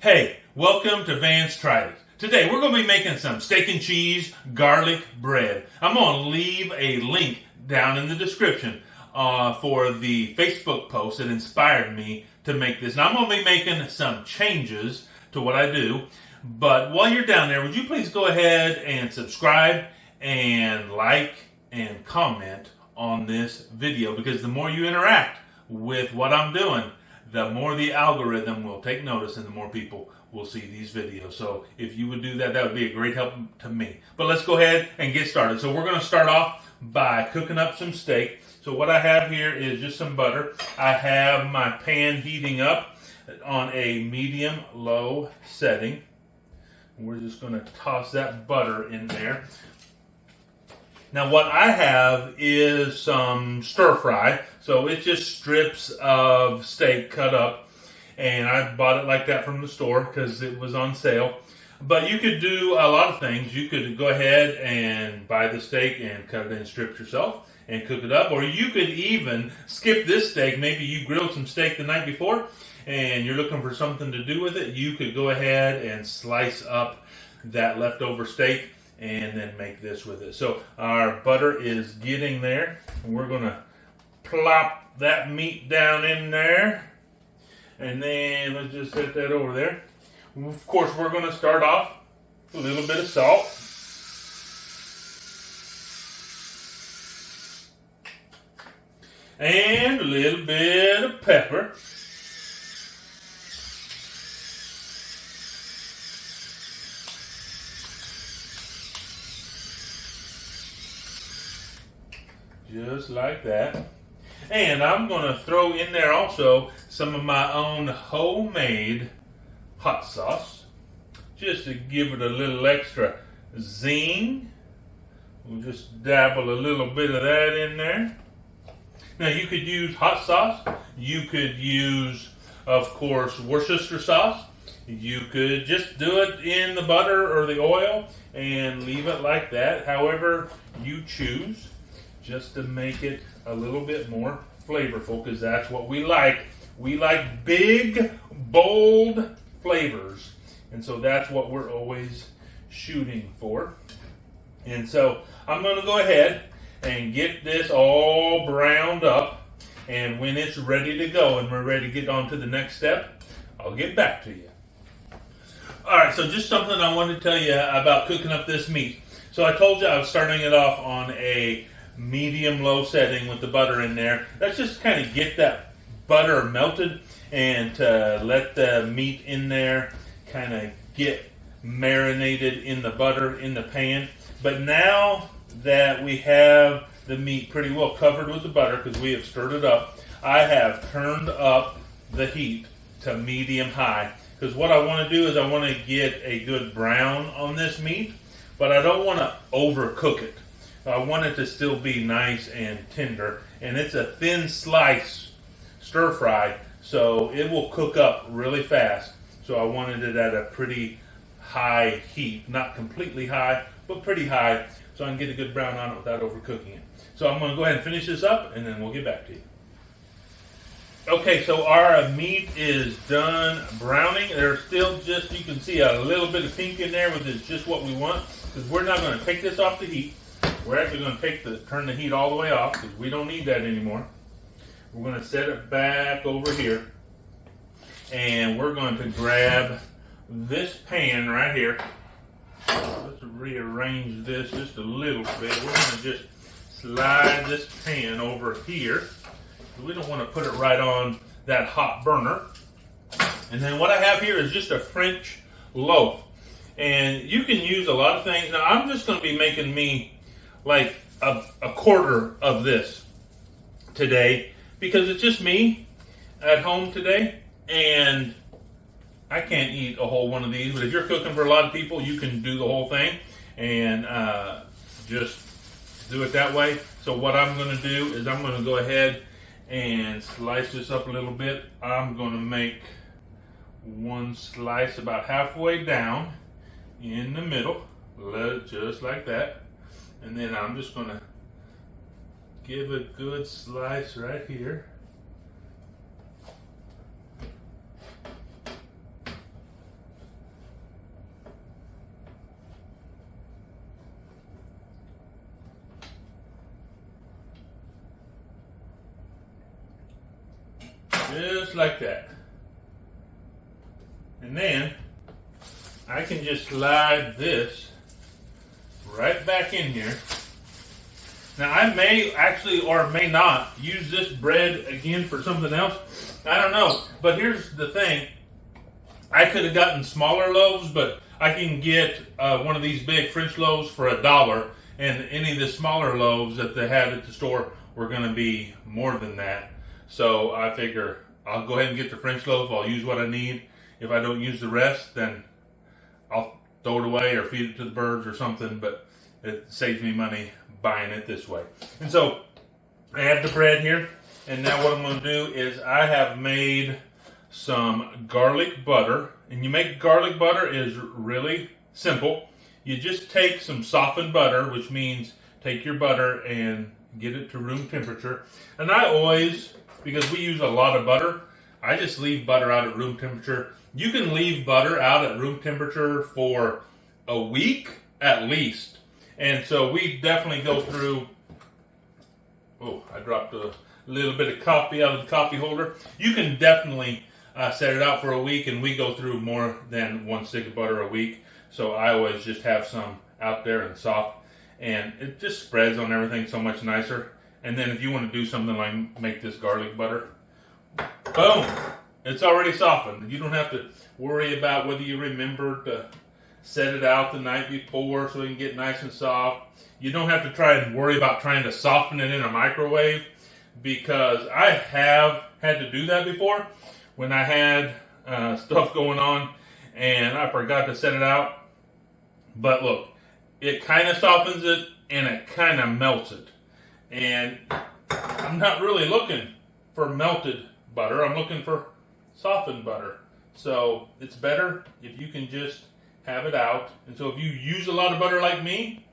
Hey, welcome to Vance Tries. Today we're going to be making some steak and cheese garlic bread. I'm going to leave a link down in the description for the Facebook post that inspired me to make this. Now I'm going to be making some changes to what I do, but while you're down there, would you please go ahead and subscribe and like and comment on this video, because the more you interact with what I'm doing, the more the algorithm will take notice and the more people will see these videos. So if you would do that, that would be a great help to me. But let's go ahead and get started. So we're going to start off by cooking up some steak. So what I have here is just some butter. I have my pan heating up on a medium-low setting. We're just going to toss that butter in there. Now what I have is some stir fry. So it's just strips of steak cut up. And I bought it like that from the store because it was on sale. But you could do a lot of things. You could go ahead and buy the steak and cut it in strips yourself and cook it up. Or you could even skip this steak. Maybe you grilled some steak the night before and you're looking for something to do with it. You could go ahead and slice up that leftover steak and then make this with it. So our butter is getting there. And we're going to plop that meat down in there. And then let's just set that over there. Of course, we're going to start off with a little bit of salt. And a little bit of pepper. Just like that. And I'm going to throw in there also some of my own homemade hot sauce, just to give it a little extra zing. We'll just dabble a little bit of that in there. Now you could use hot sauce. You could use, of course, Worcestershire sauce. You could just do it in the butter or the oil and leave it like that, however you choose, just to make it a little bit more flavorful, because that's what we like. We like big, bold flavors, and so that's what we're always shooting for. And so I'm going to go ahead and get this all browned up, and when it's ready to go and we're ready to get on to the next step, I'll get back to you. Alright, so just something I wanted to tell you about cooking up this meat. So I told you I was starting it off on a medium-low setting with the butter in there. Let's just kind of get that butter melted and let the meat in there kind of get marinated in the butter in the pan. But now that we have the meat pretty well covered with the butter, because we have stirred it up, I have turned up the heat to medium-high. Because what I want to do is I want to get a good brown on this meat, but I don't want to overcook it. I want it to still be nice and tender, and it's a thin slice stir fry, so it will cook up really fast. So I wanted it at a pretty high heat, not completely high, but pretty high, so I can get a good brown on it without overcooking it. So I'm going to go ahead and finish this up, and then we'll get back to you. Okay, so our meat is done browning. There's still just, you can see a little bit of pink in there, which is just what we want, because we're not going to take this off the heat. We're actually going to turn the heat all the way off, because we don't need that anymore. We're going to set it back over here. And we're going to grab this pan right here. Let's rearrange this just a little bit. We're going to just slide this pan over here. We don't want to put it right on that hot burner. And then what I have here is just a French loaf. And you can use a lot of things. Now I'm just going to be making me like a quarter of this today, because it's just me at home today, and I can't eat a whole one of these. But if you're cooking for a lot of people, you can do the whole thing and just do it that way. So what I'm going to do is I'm going to go ahead and slice this up a little bit. I'm going to make one slice about halfway down in the middle, just like that. And then I'm just going to give a good slice right here. just like that. And then I can just slide this right back in here. Now I may actually or may not use this bread again for something else. I don't know. But here's the thing. I could have gotten smaller loaves, but I can get one of these big French loaves for $1. And any of the smaller loaves that they had at the store were going to be more than that. So I figure I'll go ahead and get the French loaf. I'll use what I need. If I don't use the rest, then I'll throw it away or feed it to the birds or something. But it saves me money buying it this way. And so I have the bread here. And now what I'm going to do is I have made some garlic butter. And you make garlic butter is really simple. You just take some softened butter, which means take your butter and get it to room temperature. And I always, because we use a lot of butter, I just leave butter out at room temperature. You can leave butter out at room temperature for a week at least. And so we definitely go through, oh, I dropped a little bit of coffee out of the coffee holder. You can definitely set it out for a week, and we go through more than one stick of butter a week. So I always just have some out there and soft, and it just spreads on everything so much nicer. And then if you want to do something like make this garlic butter, boom, it's already softened. You don't have to worry about whether you remember to set it out the night before so it can get nice and soft. You don't have to try and worry about trying to soften it in a microwave, because I have had to do that before when I had stuff going on and I forgot to set it out. But look, it kind of softens it and it kind of melts it. And I'm not really looking for melted butter. I'm looking for softened butter. So it's better if you can just have it out. And so if you use a lot of butter like me,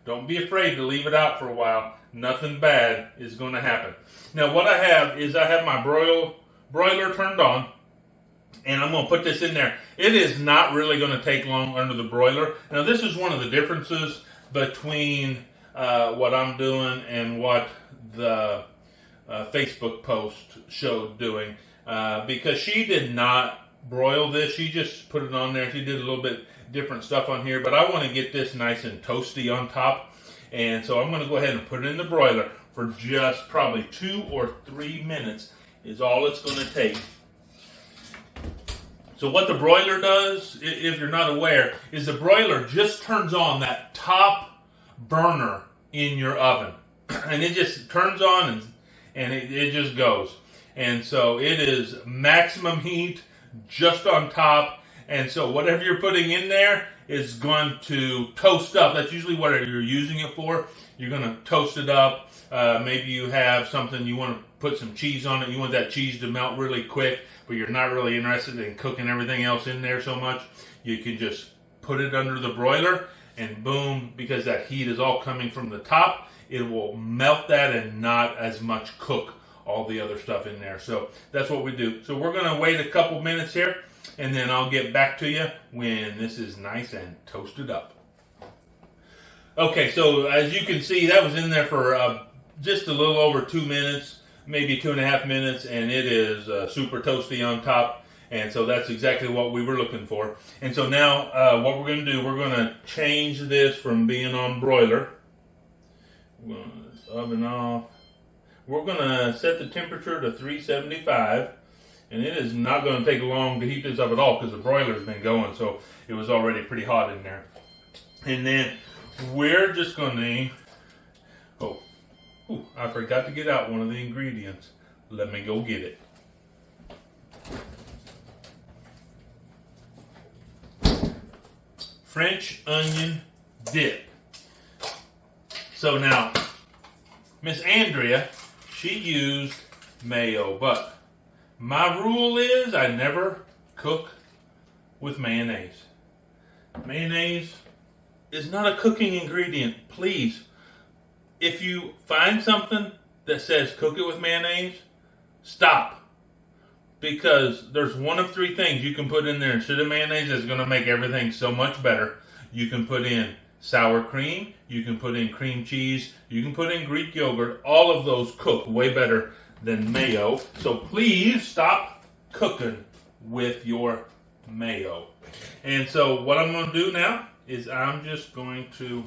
don't be afraid to leave it out for a while. Nothing bad is going to happen. Now what I have is I have my broiler turned on. And I'm going to put this in there. It is not really going to take long under the broiler. Now, this is one of the differences between what I'm doing and what the Facebook post showed doing. Because she did not broil this. She just put it on there. She did a little bit different stuff on here. But I want to get this nice and toasty on top. And so I'm going to go ahead and put it in the broiler for just probably 2 or 3 minutes is all it's going to take. So what the broiler does, if you're not aware, is the broiler just turns on that top burner in your oven. And it just turns on and it just goes. And so it is maximum heat just on top. And so whatever you're putting in there is going to toast up. That's usually what you're using it for. You're going to toast it up. Maybe you have something you want to put some cheese on it. You want that cheese to melt really quick, but you're not really interested in cooking everything else in there so much. You can just put it under the broiler and boom, because that heat is all coming from the top, it will melt that and not as much cook all the other stuff in there. So that's what we do. So we're going to wait a couple minutes here, and then I'll get back to you when this is nice and toasted up. Okay, so as you can see, that was in there for just a little over 2 minutes, maybe 2.5 minutes, and it is super toasty on top. And so that's exactly what we were looking for. And so now what we're going to do, we're going to change this from being on broiler. We're going to oven off. We're going to set the temperature to 375. And it is not going to take long to heat this up at all because the broiler's been going. So it was already pretty hot in there. And then we're just going to... Oh, I forgot to get out one of the ingredients. Let me go get it. French onion dip. So now, Miss Andrea, she used mayo, but my rule is I never cook with mayonnaise. Mayonnaise is not a cooking ingredient. Please, if you find something that says cook it with mayonnaise, stop. Because there's one of 3 things you can put in there instead of mayonnaise that's going to make everything so much better. You can put in sour cream, you can put in cream cheese, you can put in Greek yogurt. All of those cook way better than mayo. So please stop cooking with your mayo. And so what I'm going to do now is I'm just going to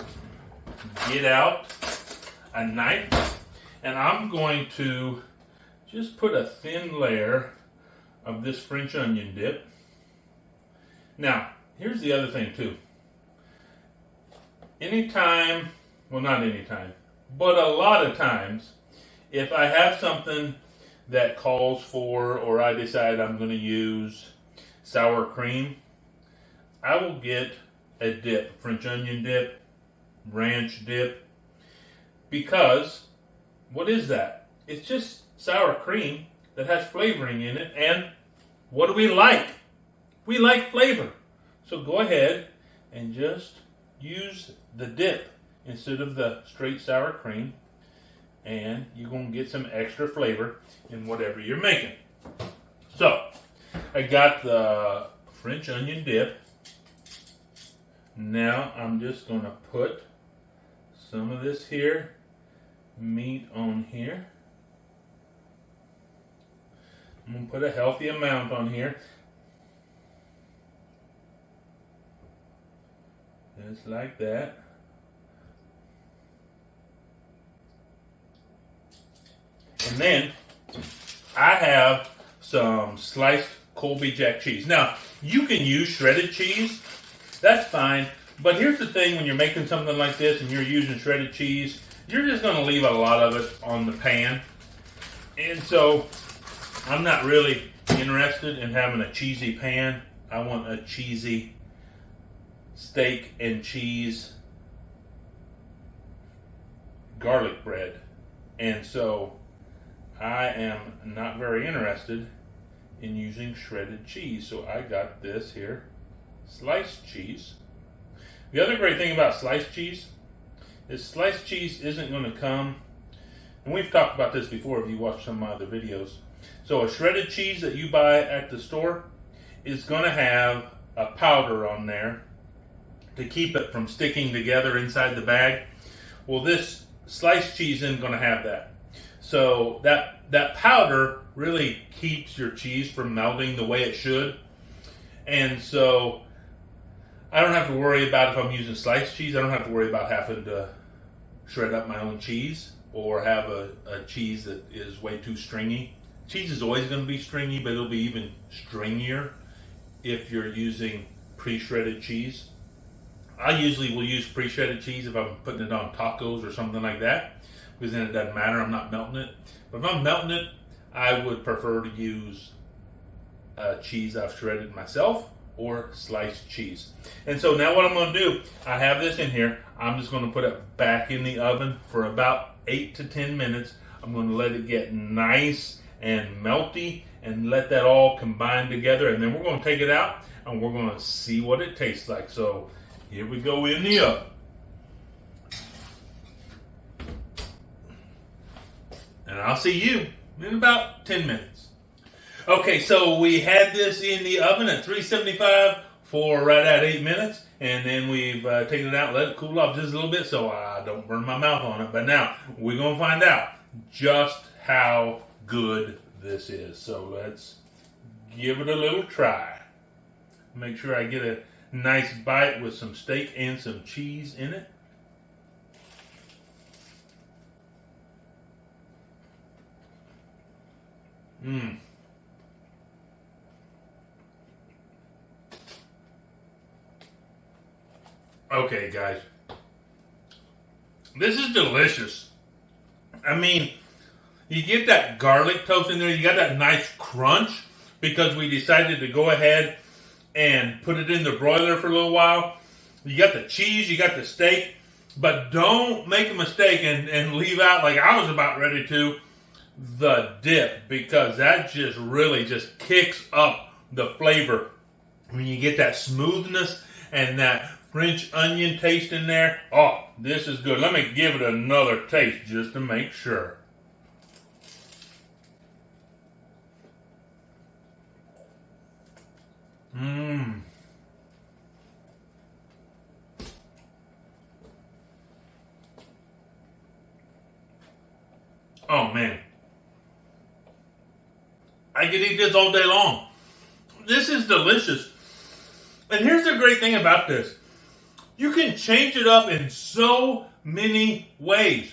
get out a knife and I'm going to just put a thin layer of this French onion dip. Now, here's the other thing too. Anytime, well not anytime, but a lot of times, if I have something that calls for, or I decide I'm going to use sour cream, I will get a dip, French onion dip, ranch dip, because what is that? It's just sour cream that has flavoring in it, and what do we like? We like flavor. So go ahead and just use the dip instead of the straight sour cream, and you're going to get some extra flavor in whatever you're making. So, I got the French onion dip. Now I'm just going to put some of this here meat on here. I'm going to put a healthy amount on here. Just like that. And then I have some sliced Colby Jack cheese. Now, you can use shredded cheese. That's fine. But here's the thing, when you're making something like this and you're using shredded cheese, you're just going to leave a lot of it on the pan. And so I'm not really interested in having a cheesy pan. I want a cheesy steak and cheese garlic bread. And so I am not very interested in using shredded cheese. So I got this here, sliced cheese. The other great thing about sliced cheese is sliced cheese isn't going to come, and we've talked about this before if you watch some of my other videos. So a shredded cheese that you buy at the store is going to have a powder on there to keep it from sticking together inside the bag. Well, this sliced cheese isn't going to have that. So that powder really keeps your cheese from melting the way it should. And so I don't have to worry about, if I'm using sliced cheese, I don't have to worry about having to shred up my own cheese or have a cheese that is way too stringy. Cheese is always going to be stringy, but it'll be even stringier if you're using pre-shredded cheese. I usually will use pre-shredded cheese if I'm putting it on tacos or something like that, because then it doesn't matter, I'm not melting it. But if I'm melting it, I would prefer to use cheese I've shredded myself or sliced cheese. And so now what I'm going to do, I have this in here, I'm just going to put it back in the oven for about 8 to 10 minutes. I'm going to let it get nice and melty and let that all combine together, and then we're going to take it out and we're going to see what it tastes like. So here we go in the oven. And I'll see you in about 10 minutes. Okay, so we had this in the oven at 375 for right at 8 minutes. And then we've taken it out, let it cool off just a little bit so I don't burn my mouth on it. But now we're going to find out just how good this is. So let's give it a little try. Make sure I get a nice bite with some steak and some cheese in it. Okay, guys. This is delicious. I mean, you get that garlic toast in there. You got that nice crunch because we decided to go ahead and put it in the broiler for a little while. You got the cheese, you got the steak, but don't make a mistake and leave out, like I was about ready to, the dip, because that just really just kicks up the flavor. When you get that smoothness and that French onion taste in there, oh, this is good. Let me give it another taste just to make sure. Oh man. I I could eat this all day long. This is delicious. And here's the great thing about this. You can change it up in so many ways.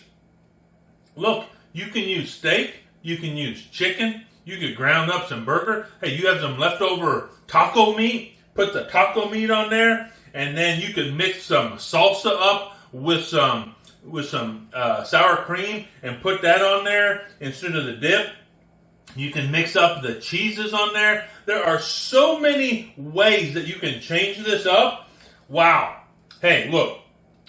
Look, you can use steak. You can use chicken. You could ground up some burger. Hey, you have some leftover taco meat. Put the taco meat on there. And then you can mix some salsa up with some sour cream and put that on there instead of the dip. You can mix up the cheeses on there. There are so many ways that you can change this up. Wow. Hey, look,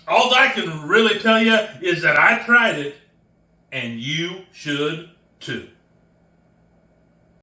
all I can really tell you is that I tried it, and you should too.